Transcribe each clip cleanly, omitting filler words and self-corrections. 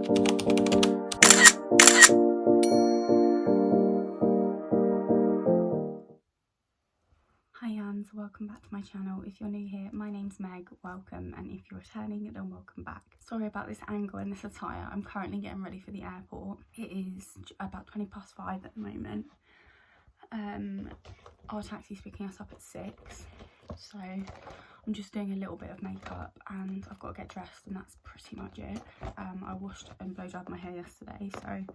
Hi Huns, welcome back to my channel. If you're new here, my name's Meg, welcome, and if you're returning, then welcome back. Sorry about this angle and this attire. I'm currently getting ready for the airport. It is about 5:20 at the moment. Our taxi's picking us up at 6, so I'm just doing a little bit of makeup and I've got to get dressed, and that's pretty much it. I washed and blow dried my hair yesterday, so I'm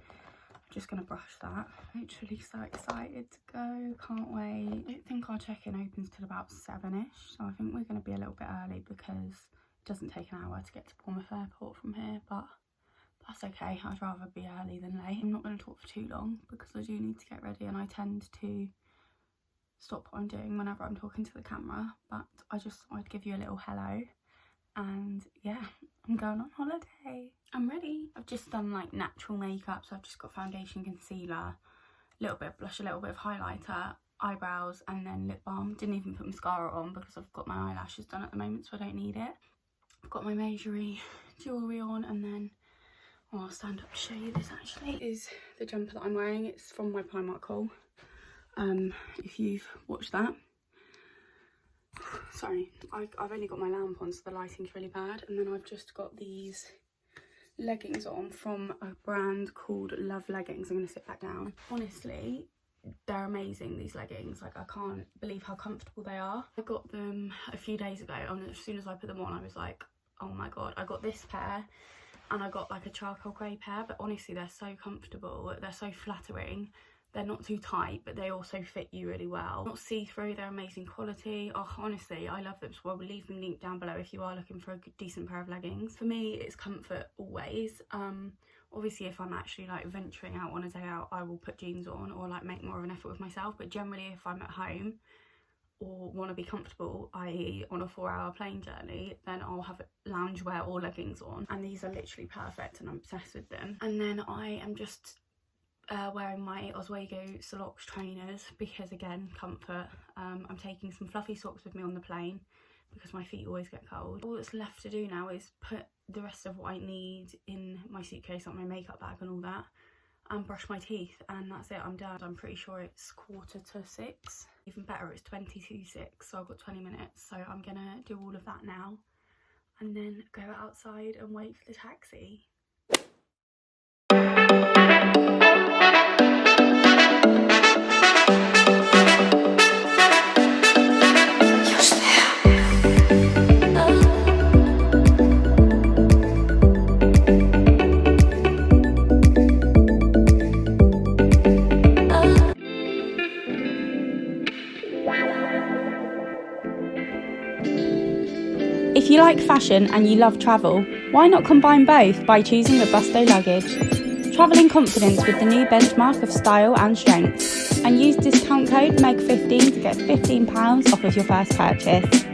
just gonna brush that. Literally so excited to go, can't wait. I don't think our check-in opens till about 7ish, so I think we're gonna be a little bit early because it doesn't take an hour to get to Bournemouth Airport from here, but that's okay. I'd rather be early than late. I'm not going to talk for too long because I do need to get ready, and I tend to stop what I'm doing whenever I'm talking to the camera, but I just thought I'd give you a little hello. And yeah, I'm going on holiday. I'm ready. I've just done like natural makeup, so I've just got foundation, concealer, a little bit of blush, a little bit of highlighter, eyebrows, and then lip balm. Didn't even put mascara on because I've got my eyelashes done at the moment, so I don't need it. I've got my Majorie jewellery on, and then I'll stand up to show you this. Actually, is the jumper that I'm wearing. It's from my Primark haul, if you've watched that. Sorry, I've only got my lamp on, so the lighting's really bad. And then I've just got these leggings on from a brand called Love Leggings. I'm going to sit back down. Honestly, they're amazing, these leggings. Like, I can't believe how comfortable they are. I got them a few days ago, and as soon as I put them on, I was like, oh my god. I got this pair, and I got like a charcoal grey pair, but honestly they're so comfortable, they're so flattering, they're not too tight, but they also fit you really well. Not see-through, they're amazing quality. Oh, honestly, I love them, so I will leave them linked down below if you are looking for a good, decent pair of leggings. For me, it's comfort always. Obviously, if I'm actually like venturing out on a day out, I will put jeans on or like make more of an effort with myself, but generally if I'm at home or want to be comfortable, i.e. on a 4-hour plane journey, then I'll have loungewear or leggings on, and these are literally perfect and I'm obsessed with them. And then I am just wearing my Oswego Salox trainers because, again, comfort. I'm taking some fluffy socks with me on the plane because my feet always get cold. All that's left to do now is put the rest of what I need in my suitcase, like my makeup bag and all that, and brush my teeth, and that's it. I'm done. I'm pretty sure it's 5:45. Even better, it's 22:06, so I've got 20 minutes. So I'm gonna do all of that now and then go outside and wait for the taxi. If you like fashion and you love travel, why not combine both by choosing Robusto luggage? Travel in confidence with the new benchmark of style and strength, and use discount code MEG15 to get £15 off of your first purchase.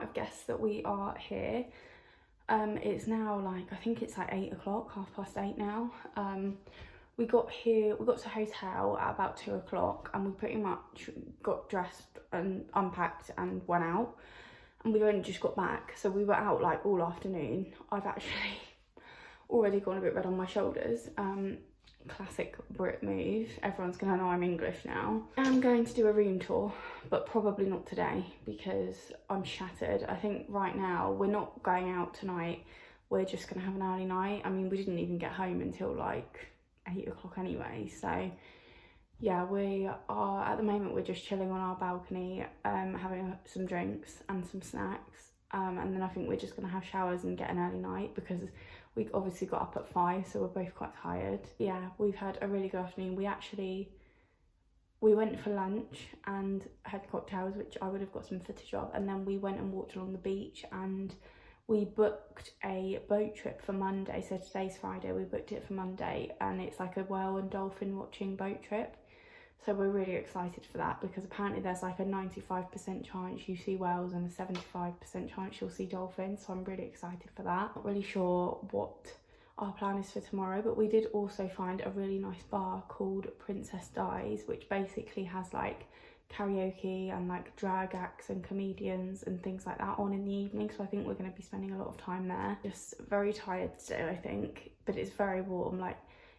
have guessed that we are here. It's now like, I think it's like 8 o'clock, 8:30 now. We got to hotel at about 2 o'clock, and we pretty much got dressed and unpacked and went out, and we've only just got back, so we were out like all afternoon. I've actually already gone a bit red on my shoulders. Classic Brit move. Everyone's gonna know I'm English now. I'm going to do a room tour, but probably not today because I'm shattered. I think right now we're not going out tonight. We're just gonna have an early night. I mean, we didn't even get home until like 8 o'clock anyway, so yeah, we are at the moment, we're just chilling on our balcony, having some drinks and some snacks, and then I think we're just gonna have showers and get an early night because we obviously got up at 5, so we're both quite tired. Yeah, we've had a really good afternoon. We went for lunch and had cocktails, which I would have got some footage of, and then we went and walked along the beach, and we booked a boat trip for Monday. So today's Friday, we booked it for Monday, and it's like a whale and dolphin watching boat trip. So we're really excited for that because apparently there's like a 95% chance you see whales and a 75% chance you'll see dolphins. So I'm really excited for that. Not really sure what our plan is for tomorrow, but we did also find a really nice bar called Princess Dies, which basically has like karaoke and like drag acts and comedians and things like that on in the evening. So I think we're going to be spending a lot of time there. Just very tired today, I think, but it's very warm. Like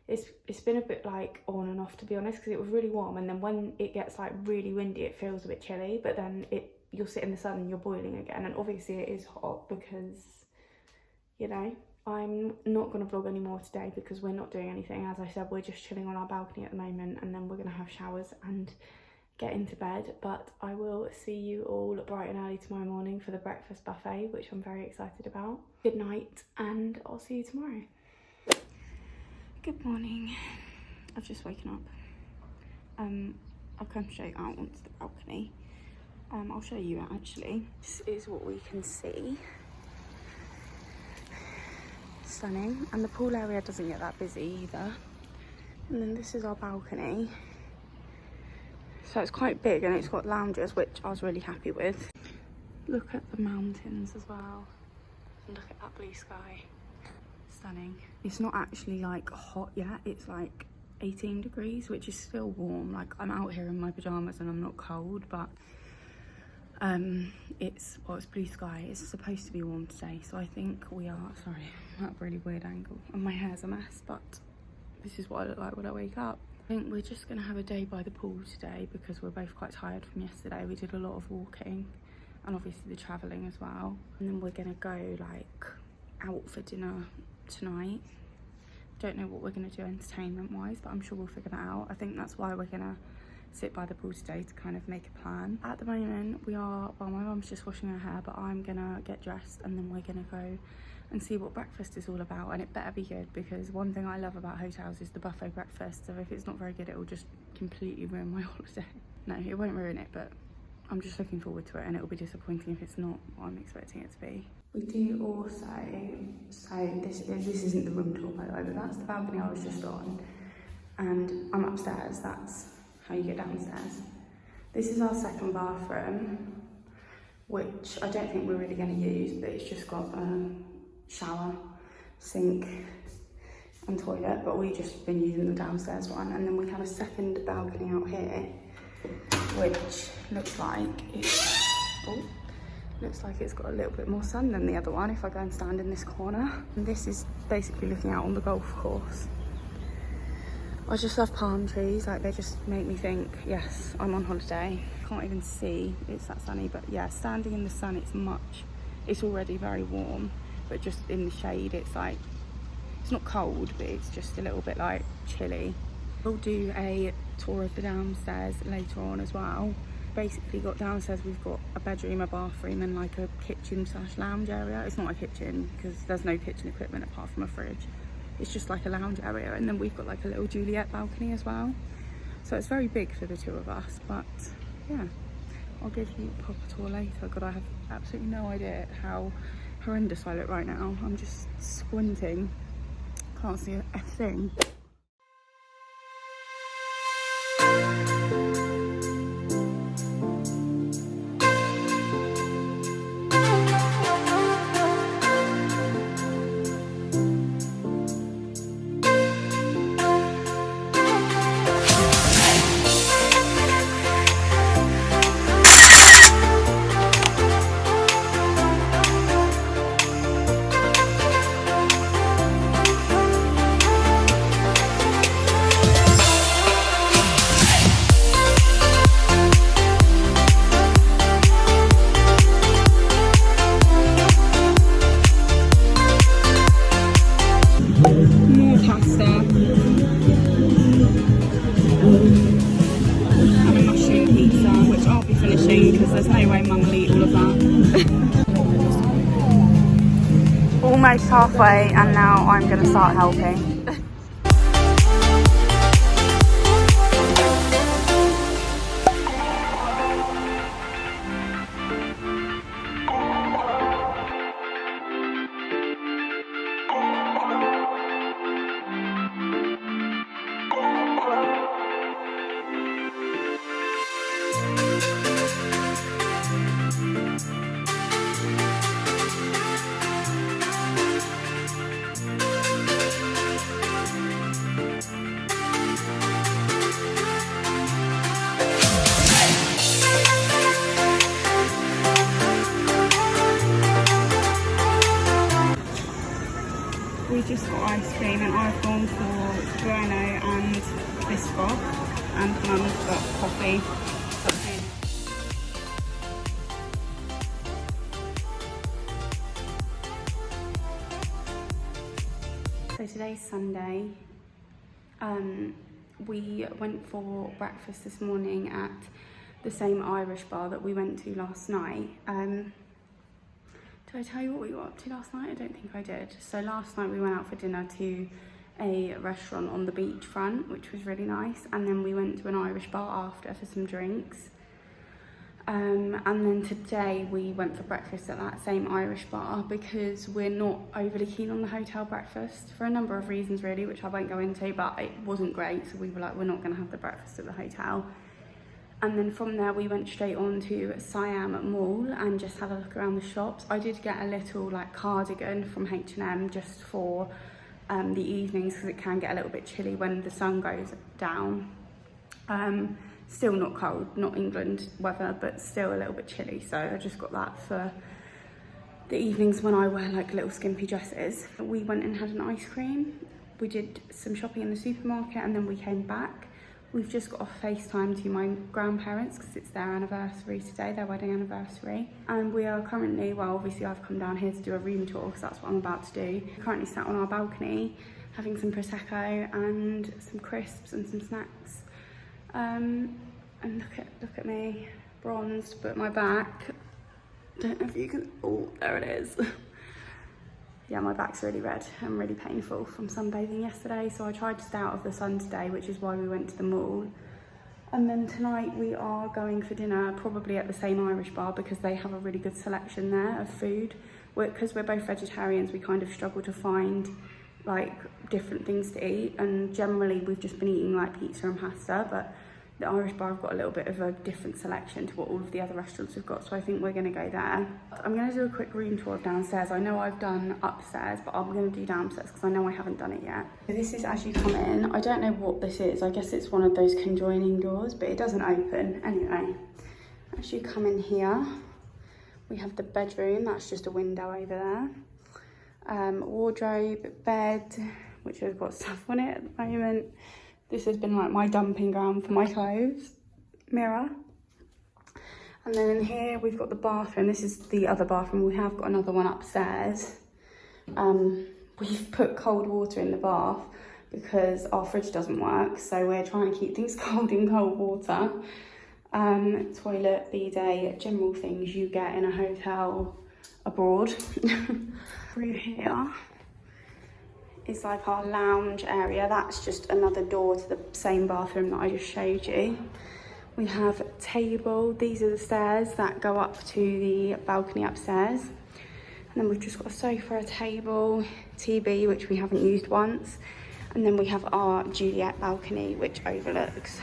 it's been a bit like on and off, to be honest, because it was really warm, and then when it gets like really windy it feels a bit chilly, but then you'll sit in the sun and you're boiling again. And obviously it is hot because, you know, I'm not going to vlog anymore today because we're not doing anything. As I said, we're just chilling on our balcony at the moment, and then we're going to have showers and get into bed. But I will see you all bright and early tomorrow morning for the breakfast buffet, which I'm very excited about. Good night, and I'll see you tomorrow. Good morning. I've just woken up. I've come straight out onto the balcony. I'll show you it actually. This is what we can see. Stunning. And the pool area doesn't get that busy either. And then this is our balcony. So it's quite big and it's got lounges, which I was really happy with. Look at the mountains as well. And look at that blue sky. Stunning. It's not actually like hot yet. It's like 18 degrees, which is still warm. Like I'm out here in my pajamas and I'm not cold, but it's blue sky. It's supposed to be warm today, so I think we are. Sorry, I'm at a really weird angle and my hair's a mess, but this is what I look like when I wake up. I think we're just gonna have a day by the pool today because we're both quite tired from yesterday. We did a lot of walking and obviously the traveling as well, and then we're gonna go like out for dinner tonight. Don't know what we're going to do entertainment wise, but I'm sure we'll figure that out. I think that's why we're going to sit by the pool today, to kind of make a plan. At the moment well, my mum's just washing her hair, but I'm gonna get dressed and then we're gonna go and see what breakfast is all about, and it better be good because one thing I love about hotels is the buffet breakfast. So if it's not very good, it will just completely ruin my holiday. No, it won't ruin it, but I'm just looking forward to it, and it will be disappointing if it's not what I'm expecting it to be. We do also, so this isn't the room tour by the way, but that's the balcony I was just on, and I'm upstairs. That's how you get downstairs. This is our second bathroom, which I don't think we're really going to use, but it's just got a shower, sink and toilet, but we've just been using the downstairs one. And then we have a second balcony out here, which looks like it's got a little bit more sun than the other one if I go and stand in this corner. And this is basically looking out on the golf course. I just love palm trees, like they just make me think, yes, I'm on holiday. Can't even see, it's that sunny, but yeah, standing in the sun, it's already very warm, but just in the shade, it's like, it's not cold, but it's just a little bit like chilly. We'll do a tour of the downstairs later on as well. Basically got downstairs, we've got a bedroom, a bathroom and like a kitchen / lounge area. It's not a kitchen because there's no kitchen equipment apart from a fridge. It's just like a lounge area, and then we've got like a little Juliet balcony as well. So it's very big for the two of us, but yeah, I'll give you a proper tour later. God, I have absolutely no idea how horrendous I look right now. I'm just squinting, can't see a thing. reached halfway and now I'm going to start helping. We just got ice cream and I've gone for Bueno and Biscoff, and Mum's got coffee. So today's Sunday. We went for breakfast this morning at the same Irish bar that we went to last night. Did I tell you what we got up to last night? I don't think I did. So last night we went out for dinner to a restaurant on the beachfront, which was really nice. And then we went to an Irish bar after for some drinks. And then today we went for breakfast at that same Irish bar because we're not overly keen on the hotel breakfast for a number of reasons really, which I won't go into, but it wasn't great. So we were like, we're not gonna have the breakfast at the hotel. And then from there we went straight on to Siam Mall and just had a look around the shops. I did get a little like cardigan from H&M just for the evenings because it can get a little bit chilly when the sun goes down. Still not cold, not England weather, but still a little bit chilly. So I just got that for the evenings when I wear like little skimpy dresses. We went and had an ice cream. We did some shopping in the supermarket and then we came back. We've just got off FaceTime to my grandparents because it's their anniversary today, their wedding anniversary. And we are currently, well obviously I've come down here to do a room tour because that's what I'm about to do. We're currently sat on our balcony having some Prosecco and some crisps and some snacks. And look at me, bronzed, but my back, don't know if you can, oh, there it is. Yeah, my back's really red and really painful from sunbathing yesterday, so I tried to stay out of the sun today, which is why we went to the mall. And then tonight we are going for dinner, probably at the same Irish bar because they have a really good selection there of food. Because we're both vegetarians, we kind of struggle to find like different things to eat, and generally we've just been eating like pizza and pasta, but the Irish bar have got a little bit of a different selection to what all of the other restaurants have got, so I think we're going to go there. I'm going to do a quick room tour of downstairs. I know I've done upstairs, but I'm going to do downstairs because I know I haven't done it yet. So this is as you come in. I don't know what this is. I guess it's one of those conjoining doors, but it doesn't open. Anyway, as you come in here, we have the bedroom. That's just a window over there. Wardrobe, bed, which has got stuff on it at the moment. This has been like my dumping ground for my clothes. Mirror. And then in here we've got the bathroom. This is the other bathroom. We have got another one upstairs. We've put cold water in the bath because our fridge doesn't work. So we're trying to keep things cold in cold water. Toilet, bidet, general things you get in a hotel abroad. Through here is like our lounge area. That's just another door to the same bathroom that I just showed you. We have a table. These are the stairs that go up to the balcony upstairs. And then we've just got a sofa, a table, TV, which we haven't used once. And then we have our Juliet balcony, which overlooks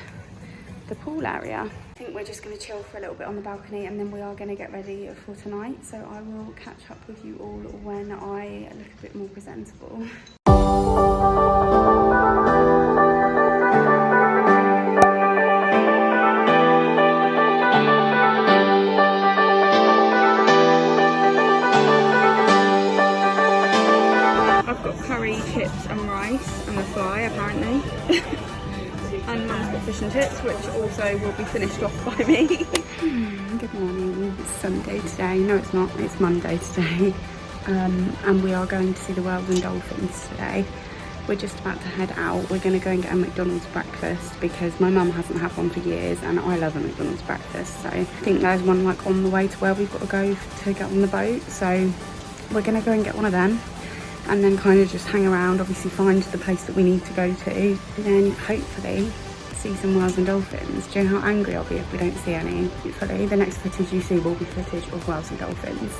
the pool area. I think we're just gonna chill for a little bit on the balcony and then we are gonna get ready for tonight. So I will catch up with you all when I look a bit more presentable. I've got curry, chips and rice and a fly apparently. And Mum's got fish and chips, which also will be finished off by me. Good morning, it's Sunday today. No it's not, it's Monday today. And we are going to see the whales and dolphins today. We're just about to head out. We're going to go and get a McDonald's breakfast because my mum hasn't had one for years and I love a McDonald's breakfast. So I think there's one like on the way to where we've got to go to get on the boat. So we're going to go and get one of them. and then kind of just hang around, obviously find the place that we need to go to, and then hopefully see some whales and dolphins. Do you know how angry I'll be if we don't see any? Hopefully the next footage you see will be footage of whales and dolphins.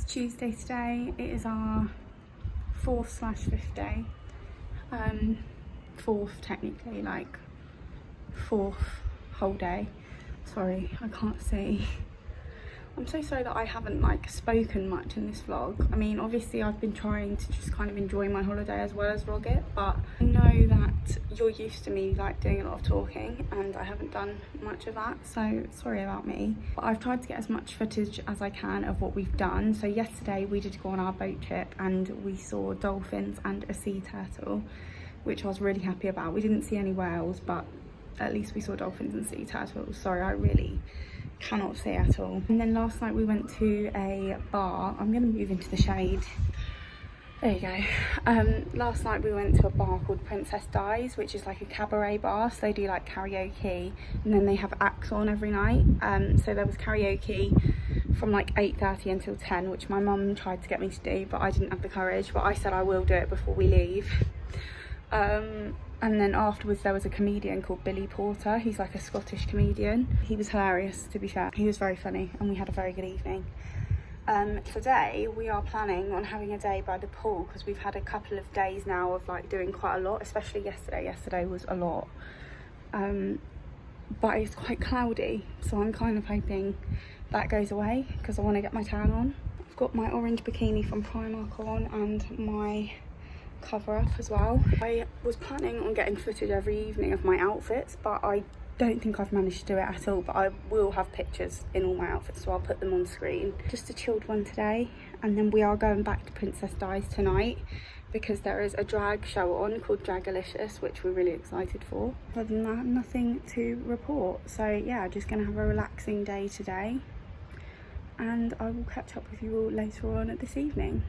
Tuesday today. It is our 4th/5th day. 4th technically, like 4th whole day. Sorry, I can't see. I'm so sorry that I haven't like spoken much in this vlog. I mean, obviously I've been trying to just kind of enjoy my holiday as well as vlog it, but I know that you're used to me like doing a lot of talking and I haven't done much of that, so sorry about me. But I've tried to get as much footage as I can of what we've done. So yesterday we did go on our boat trip and we saw dolphins and a sea turtle, which I was really happy about. We didn't see any whales, but at least we saw dolphins and sea turtles. Sorry, I really cannot see at all. And then last night we went to a bar. I'm gonna move into the shade. There you go. Last night we went to a bar called Princess Di's, which is like a cabaret bar. So they do like karaoke and then they have acts on every night. So there was karaoke from like 8:30 until 10, which my mum tried to get me to do, but I didn't have the courage. But I said I will do it before we leave. And then afterwards there was a comedian called Billy Porter. He's like a Scottish comedian. He was hilarious, to be fair. He was very funny and we had a very good evening. Today we are planning on having a day by the pool because we've had a couple of days now of like doing quite a lot, especially yesterday. Yesterday was a lot. But it's quite cloudy, so I'm kind of hoping that goes away because I want to get my tan on. I've got my orange bikini from Primark on and my cover up as well. I was planning on getting footage every evening of my outfits, but I don't think I've managed to do it at all. But I will have pictures in all my outfits, so I'll put them on screen. Just a chilled one today, and then we are going back to Princess Di's tonight because there is a drag show on called Dragalicious, which we're really excited for. Other than that, nothing to report. So yeah, just gonna have a relaxing day today, and I will catch up with you all later on this evening.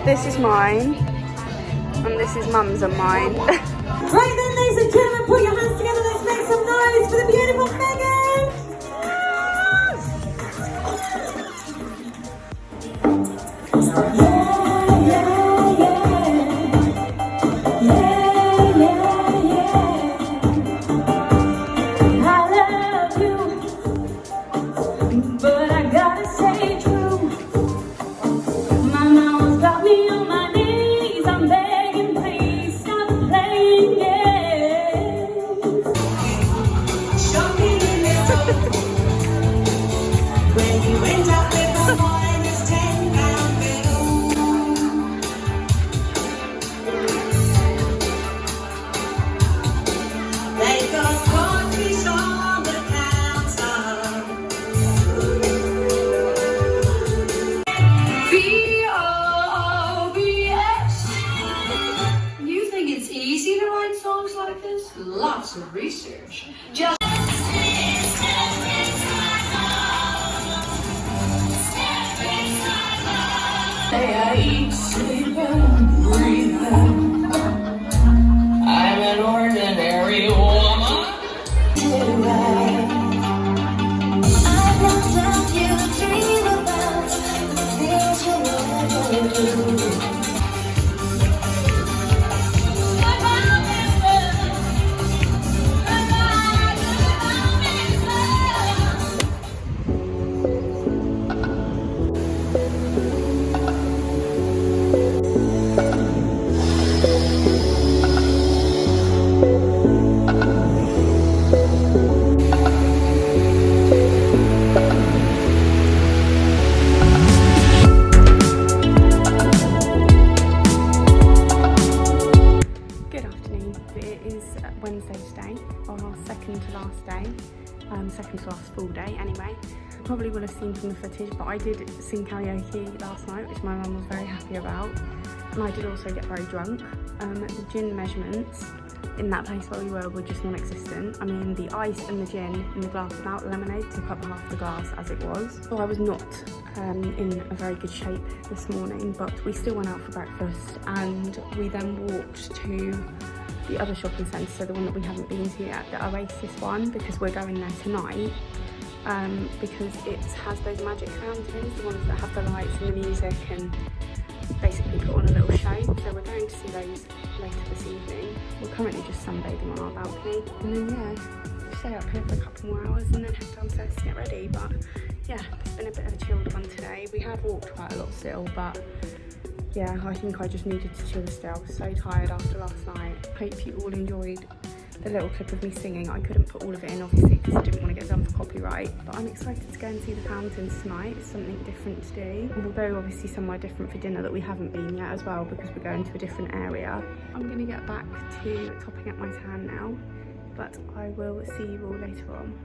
This is mine, and this is Mum's and mine. Right then, ladies and gentlemen, put your hands together. Let's make some noise for the beautiful Megan. Lots of research. I eat, sleep, and breathe. I'm an ordinary woman. I've not felt you dream about the things you never do. Second to last full day anyway. You probably will have seen from the footage, but I did sing karaoke last night, which my mum was very happy about, and I did also get very drunk. The gin measurements in that place where we were just non-existent. I mean, the ice and the gin in the glass without lemonade took up half the glass as it was. So I was not in a very good shape this morning, but we still went out for breakfast and we then walked to the other shopping centre, so the one that we haven't been to yet, the Oasis one, because we're going there tonight, because it has those magic fountains, the ones that have the lights and the music and basically put on a little show. So we're going to see those later this evening. We're currently just sunbathing on our balcony, and then we'll stay up here for a couple more hours and then head downstairs to get ready. But yeah, it's been a bit of a chilled one today. We have walked quite a lot still, but yeah, I think I just needed to chill still. I was so tired after last night. Hope you all enjoyed the little clip of me singing. I couldn't put all of it in obviously because I didn't want to get done for copyright, but I'm excited to go and see the fountains tonight. It's something different to do, although obviously somewhere different for dinner that we haven't been yet as well, because we're going to a different area. I'm going to get back to topping up my tan now, but I will see you all later on.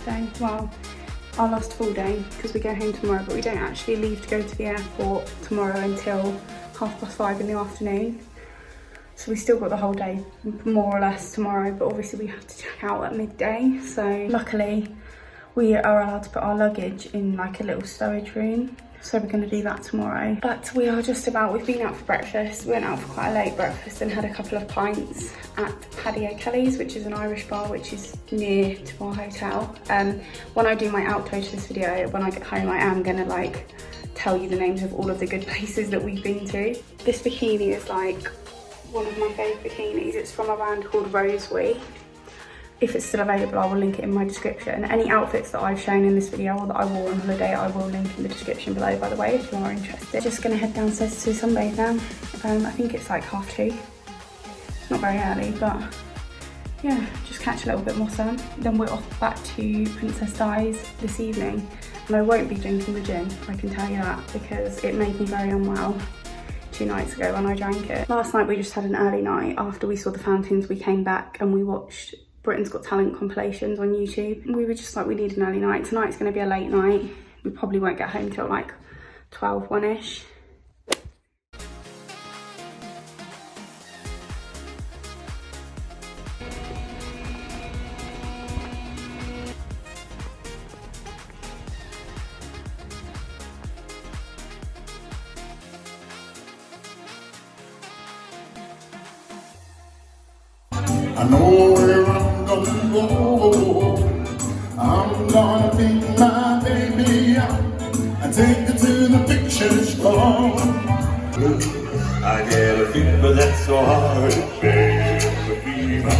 last day. Well, our last full day, because we go home tomorrow, but we don't actually leave to go to the airport tomorrow until 5:30 in the afternoon. So we still got the whole day, more or less, tomorrow, but obviously we have to check out at midday. So luckily we are allowed to put our luggage in like a little storage room. So we're going to do that tomorrow. But we are just about, we've been out for breakfast. We went out for quite a late breakfast and had a couple of pints at Paddy O'Kelly's, which is an Irish bar, which is near to our hotel. When I do my outro to this video, when I get home, I am going to like tell you the names of all of the good places that we've been to. This bikini is like one of my favourite bikinis. It's from a brand called Rosewee. If it's still available, I will link it in my description. Any outfits that I've shown in this video or that I wore on holiday, I will link in the description below, by the way, if you are interested. Just gonna head downstairs to sunbathe now. I think it's like 2:30. It's not very early, but yeah, just catch a little bit more sun. Then we're off back to Princess Di's this evening. And I won't be drinking the gin, I can tell you that, because it made me very unwell 2 nights ago when I drank it. Last night we just had an early night. After we saw the fountains, we came back and we watched Britain's Got Talent compilations on YouTube. We were just like, we need an early night. Tonight's gonna be a late night. We probably won't get home till like 12, 1-ish. I know where I'm gonna go. I'm gonna pick my baby up and take her to the picture show. I get a fever that's so hard to bear, the fever.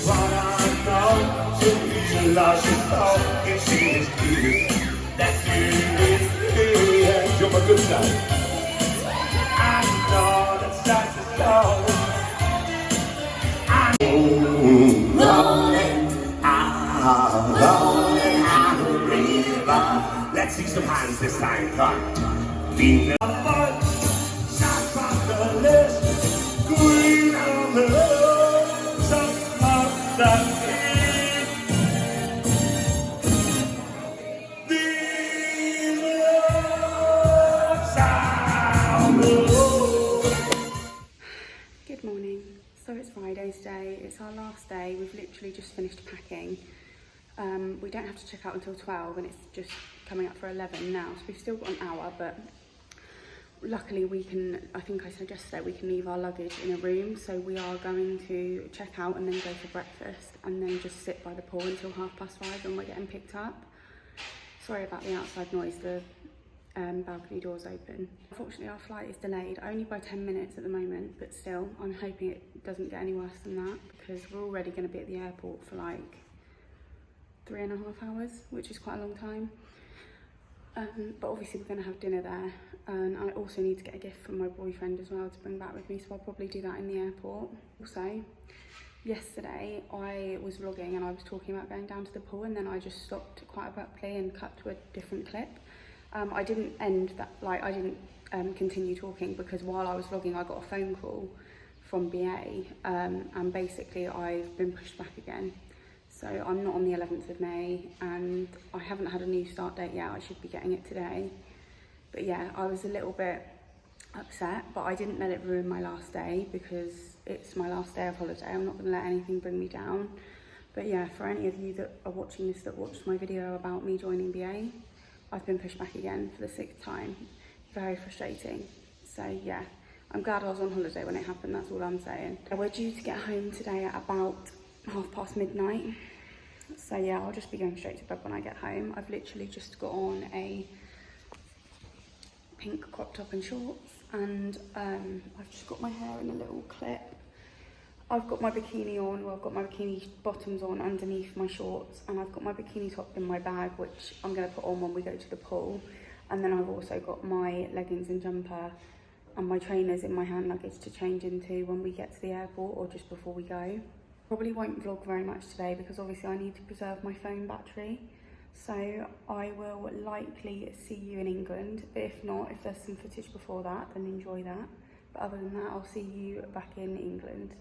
What I know, she's lost your thought, and she is good. That's good, you're my good side. I know that's not the song. Rolling on the river. Let's see some hands this time, come. Being the fun, shot from the list, green on the road, some of the sea. These roads are road. Good morning. So it's Friday today, it's our last day. We've literally just finished packing. We don't have to check out until 12 and it's just coming up for 11 now. So we've still got an hour, but luckily we can, I think I said yesterday, we can leave our luggage in a room. So we are going to check out and then go for breakfast and then just sit by the pool until 5:30 when we're getting picked up. Sorry about the outside noise, the balcony doors open. Unfortunately our flight is delayed only by 10 minutes at the moment, but still I'm hoping it doesn't get any worse than that, because we're already going to be at the airport for like 3.5 hours, which is quite a long time. But obviously we're going to have dinner there, and I also need to get a gift from my boyfriend as well to bring back with me, so I'll probably do that in the airport. Also, yesterday I was vlogging and I was talking about going down to the pool, and then I just stopped quite abruptly and cut to a different clip. I didn't end that, like I didn't continue talking, because while I was vlogging I got a phone call from BA, and basically I've been pushed back again. So I'm not on the 11th of May and I haven't had a new start date yet. I should be getting it today. But yeah, I was a little bit upset, but I didn't let it ruin my last day, because it's my last day of holiday. I'm not going to let anything bring me down. But yeah, for any of you that are watching this that watched my video about me joining BA, I've been pushed back again for the 6th time. Very frustrating. So yeah, I'm glad I was on holiday when it happened, that's all I'm saying. We're due to get home today at about midnight. So yeah, I'll just be going straight to bed when I get home. I've literally just got on a pink crop top and shorts, and I've just got my hair in a little clip. I've got my bikini on, well I've got my bikini bottoms on underneath my shorts, and I've got my bikini top in my bag, which I'm going to put on when we go to the pool. And then I've also got my leggings and jumper and my trainers in my hand luggage to change into when we get to the airport or just before we go. Probably won't vlog very much today because obviously I need to preserve my phone battery. So I will likely see you in England, but if not, if there's some footage before that, then enjoy that. But other than that, I'll see you back in England.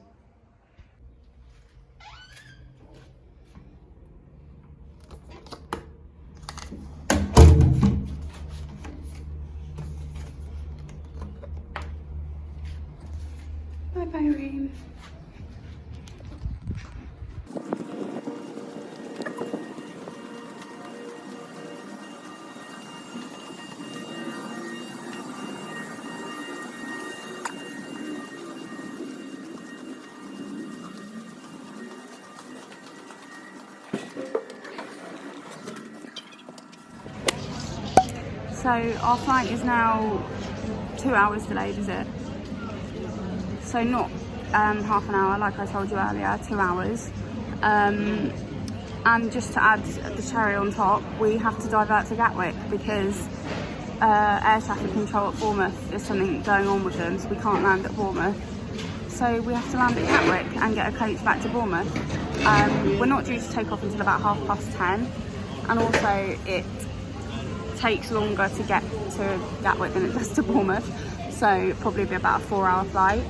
So our flight is now 2 hours delayed, is it? So not half an hour like I told you earlier, 2 hours. And just to add the cherry on top, we have to divert to Gatwick because air traffic control at Bournemouth, there's something going on with them, so we can't land at Bournemouth. So we have to land at Gatwick and get a coach back to Bournemouth. We're not due to take off until about 10:30, and also it takes longer to get to Gatwick than it does to Bournemouth, so probably be about a 4-hour flight,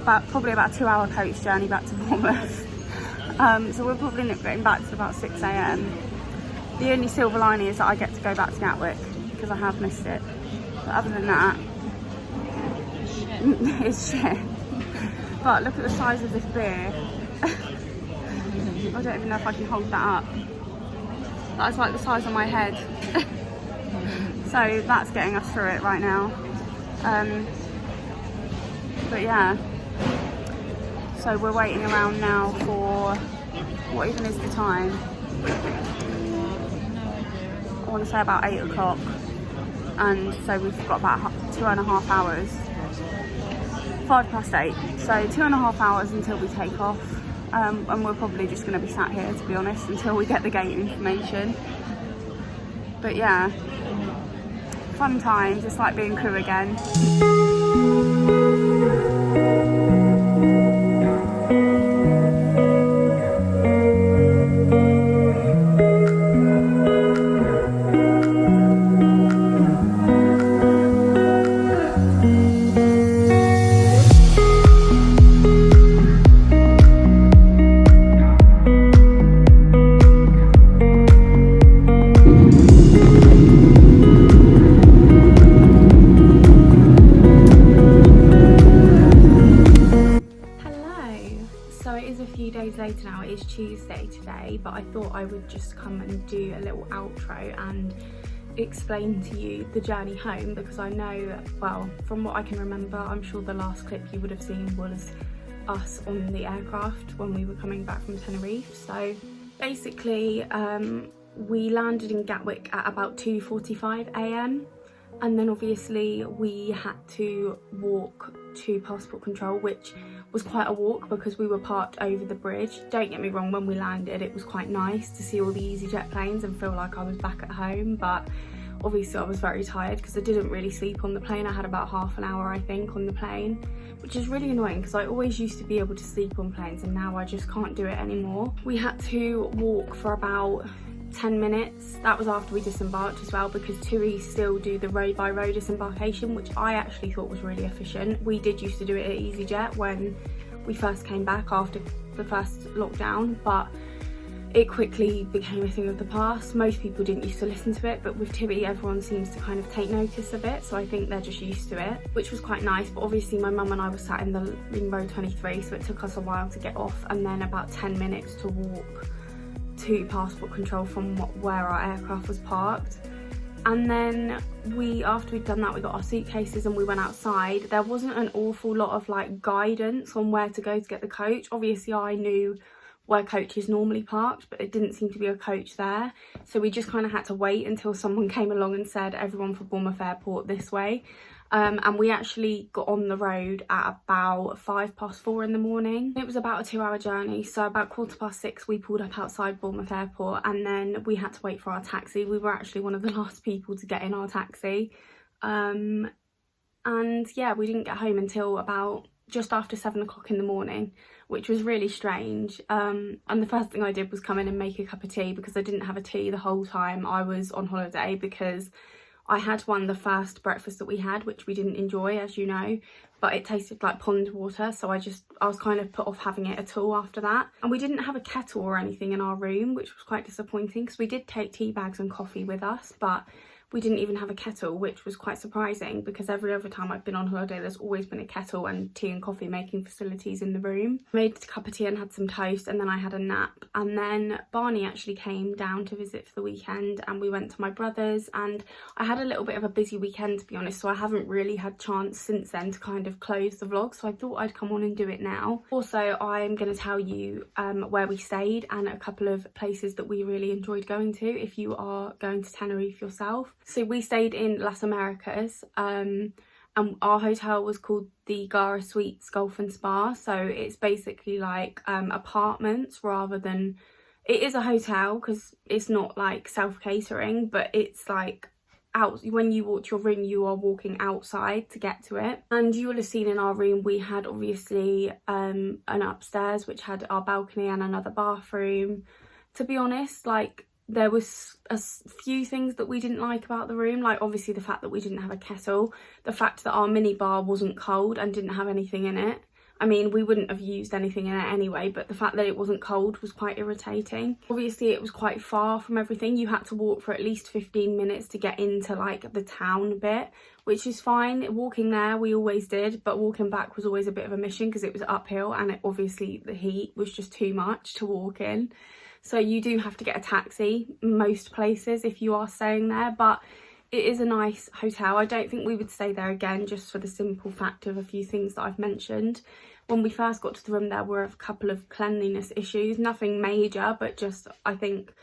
but probably about a 2-hour coach journey back to Bournemouth. So we're probably not getting back till about 6 AM. The only silver lining is that I get to go back to Gatwick because I have missed it, but other than that, it's shit. But look at the size of this beer. I don't even know if I can hold that up. That's like the size of my head. So that's getting us through it right now. But yeah. So we're waiting around now for, what even is the time? I want to say about 8 o'clock. And so we've got about 2.5 hours. 8:05. So 2.5 hours until we take off. And we're probably just going to be sat here, to be honest, until we get the gate information. But yeah, fun times. It's like being crew again. Later now, it is Tuesday today, but I thought I would just come and do a little outro and explain to you the journey home, because I know, well, from what I can remember, I'm sure the last clip you would have seen was us on the aircraft when we were coming back from Tenerife. So basically we landed in Gatwick at about 2:45 AM, and then obviously we had to walk to passport control, which was quite a walk because we were parked over the bridge. Don't get me wrong, when we landed it was quite nice to see all the EasyJet planes and feel like I was back at home, but obviously I was very tired because I didn't really sleep on the plane. I had about half an hour I think on the plane, which is really annoying because I always used to be able to sleep on planes and now I just can't do it anymore. We had to walk for about 10 minutes. That was after we disembarked as well, because TUI still do the row by row disembarkation, which I actually thought was really efficient. We did used to do it at EasyJet when we first came back after the first lockdown, but it quickly became a thing of the past. Most people didn't used to listen to it, but with TUI everyone seems to kind of take notice of it, so I think they're just used to it, which was quite nice. But obviously my mum and I were sat in row 23, so it took us a while to get off, and then about 10 minutes to walk to passport control from where our aircraft was parked. And then after we'd done that, we got our suitcases and we went outside. There wasn't an awful lot of like guidance on where to go to get the coach. Obviously I knew where coaches normally parked, but it didn't seem to be a coach there, so we just kind of had to wait until someone came along and said everyone for Bournemouth Airport this way. And we actually got on the road at about 4:05 in the morning. It was about a 2-hour journey, so about 6:15 we pulled up outside Bournemouth Airport, and then we had to wait for our taxi. We were actually one of the last people to get in our taxi. And yeah, we didn't get home until about just after 7 o'clock in the morning, which was really strange. And the first thing I did was come in and make a cup of tea, because I didn't have a tea the whole time I was on holiday, because I had the first breakfast that we had, which we didn't enjoy, as you know, but it tasted like pond water, so I was kind of put off having it at all after that. And we didn't have a kettle or anything in our room, which was quite disappointing, because we did take tea bags and coffee with us, but we didn't even have a kettle, which was quite surprising, because every other time I've been on holiday there's always been a kettle and tea and coffee making facilities in the room. I made a cup of tea and had some toast, and then I had a nap. And then Barney actually came down to visit for the weekend, and we went to my brother's, and I had a little bit of a busy weekend, to be honest, so I haven't really had chance since then to kind of close the vlog, so I thought I'd come on and do it now. Also, I'm going to tell you where we stayed and a couple of places that we really enjoyed going to if you are going to Tenerife yourself. So we stayed in Las Americas, and our hotel was called the Gara Suites Golf and Spa. So it's basically like apartments rather than, it is a hotel because it's not like self-catering, but it's like out, when you walk to your room you are walking outside to get to it. And you will have seen in our room we had obviously an upstairs which had our balcony and another bathroom. To be honest, like, there was a few things that we didn't like about the room, like obviously the fact that we didn't have a kettle, the fact that our mini bar wasn't cold and didn't have anything in it. I mean, we wouldn't have used anything in it anyway, but the fact that it wasn't cold was quite irritating. Obviously it was quite far from everything. You had to walk for at least 15 minutes to get into like the town bit, which is fine. Walking there we always did, but walking back was always a bit of a mission because it was uphill, and obviously the heat was just too much to walk in. So you do have to get a taxi most places if you are staying there, but it is a nice hotel. I don't think we would stay there again just for the simple fact of a few things that I've mentioned. When we first got to the room there were a couple of cleanliness issues, nothing major, but just I think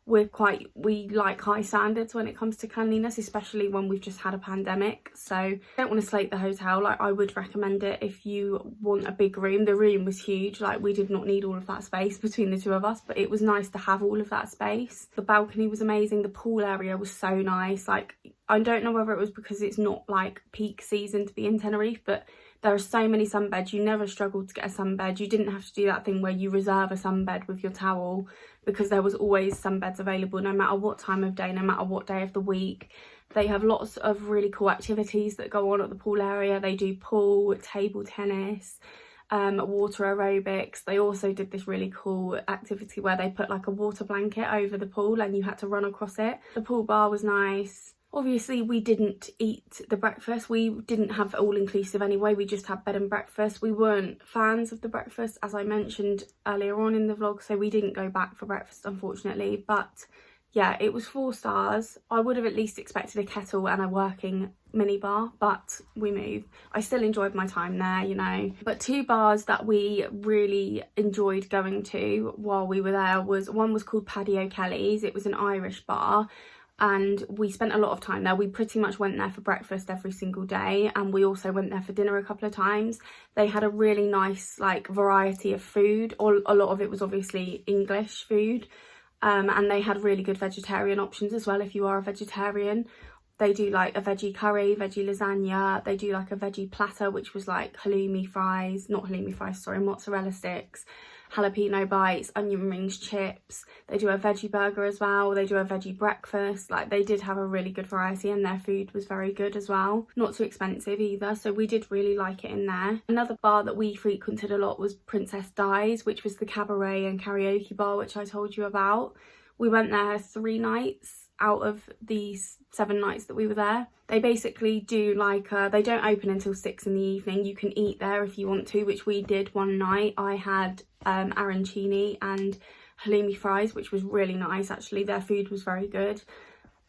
we like high standards when it comes to cleanliness, especially when we've just had a pandemic. So I don't want to slate the hotel. Like, I would recommend it if you want a big room. The room was huge, like we did not need all of that space between the two of us, but it was nice to have all of that space. The balcony was amazing, the pool area was so nice. Like, I don't know whether it was because it's not like peak season to be in Tenerife, but there are so many sunbeds. You never struggled to get a sunbed. You didn't have to do that thing where you reserve a sunbed with your towel, because there was always sunbeds available no matter what time of day, no matter what day of the week. They have lots of really cool activities that go on at the pool area. They do pool, table tennis, water aerobics. They also did this really cool activity where they put like a water blanket over the pool and you had to run across it. The pool bar was nice. Obviously we didn't eat the breakfast. We didn't have all-inclusive anyway. We just had bed and breakfast. We weren't fans of the breakfast, as I mentioned earlier on in the vlog, so we didn't go back for breakfast, unfortunately. But yeah, it was 4 stars. I would have at least expected a kettle and a working minibar, but we moved. I still enjoyed my time there, you know. But 2 bars that we really enjoyed going to while we were there was, one was called Paddy O'Kelly's. It was an Irish bar, and we spent a lot of time there. We pretty much went there for breakfast every single day, and we also went there for dinner a couple of times. They had a really nice like variety of food. A lot of it was obviously English food, and they had really good vegetarian options as well if you are a vegetarian. They do like a veggie curry, veggie lasagna. They do like a veggie platter, which was like mozzarella sticks, jalapeno bites, onion rings, chips. They do a veggie burger as well. They do a veggie breakfast. Like, they did have a really good variety, and their food was very good as well. Not too expensive either, so we did really like it in there. Another bar that we frequented a lot was Princess Di's, which was the cabaret and karaoke bar which I told you about. We went there 3 nights out of these 7 nights that we were there. They basically do like they don't open until 6 in the evening. You can eat there if you want to, which we did one night. I had arancini and halloumi fries, which was really nice actually. Their food was very good.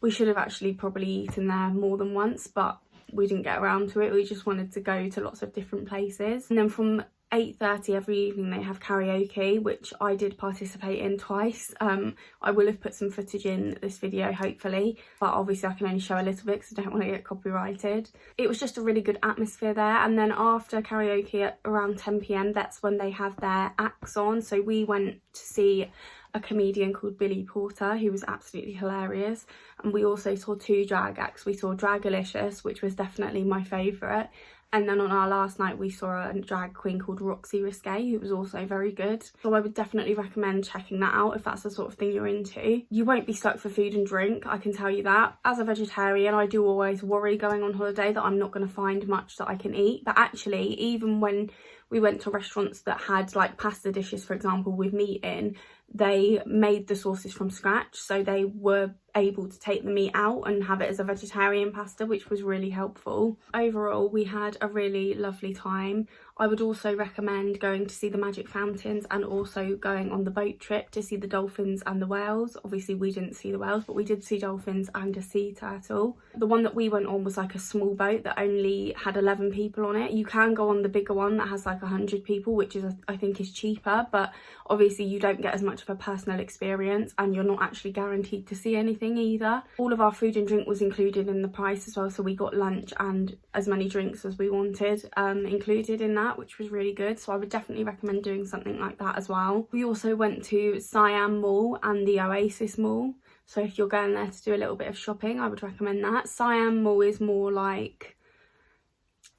We should have actually probably eaten there more than once, but we didn't get around to it. We just wanted to go to lots of different places. And then from 8:30 every evening they have karaoke, which I did participate in twice. I will have put some footage in this video hopefully, but obviously I can only show a little bit because I don't want to get copyrighted. It was just a really good atmosphere there. And then after karaoke at around 10 PM, that's when they have their acts on. So we went to see a comedian called Billy Porter, who was absolutely hilarious, and we also saw 2 drag acts. We saw Dragalicious, which was definitely my favourite, and then on our last night we saw a drag queen called Roxy Risque, who was also very good. So I would definitely recommend checking that out if that's the sort of thing you're into. You won't be stuck for food and drink, I can tell you that. As a vegetarian, I do always worry going on holiday that I'm not going to find much that I can eat, but actually even when we went to restaurants that had like pasta dishes, for example, with meat in, they made the sauces from scratch, so they were able to take the meat out and have it as a vegetarian pasta, which was really helpful. Overall, we had a really lovely time. I would also recommend going to see the magic fountains and also going on the boat trip to see the dolphins and the whales. Obviously we didn't see the whales, but we did see dolphins and a sea turtle. The one that we went on was like a small boat that only had 11 people on it. You can go on the bigger one that has like 100 people, which is I think is cheaper, but obviously you don't get as much of a personal experience and you're not actually guaranteed to see anything either. All of our food and drink was included in the price as well, so we got lunch and as many drinks as we wanted included in that, which was really good. So I would definitely recommend doing something like that as well. We also went to Siam Mall and the Oasis Mall, so if you're going there to do a little bit of shopping, I would recommend that. Siam Mall is more like,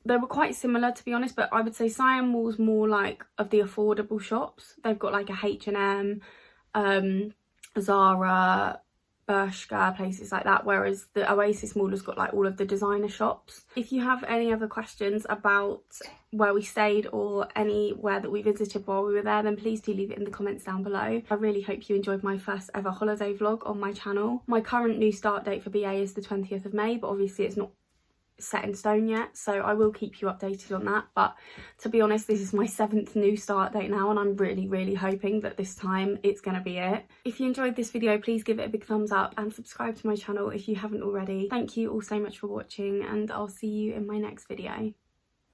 they were quite similar to be honest, but I would say Siam Mall's more like of the affordable shops. They've got like a H&M, Zara, Bergs, places like that, whereas the Oasis Mall has got like all of the designer shops. If you have any other questions about where we stayed or anywhere that we visited while we were there, then please do leave it in the comments down below. I really hope you enjoyed my first ever holiday vlog on my channel. My current new start date for BA is the 20th of May, but obviously it's not set in stone yet, so I will keep you updated on that. But to be honest, this is my 7th new start date now, and I'm really hoping that this time it's gonna be it. If you enjoyed this video, please give it a big thumbs up and subscribe to my channel if you haven't already. Thank you all so much for watching, and I'll see you in my next video.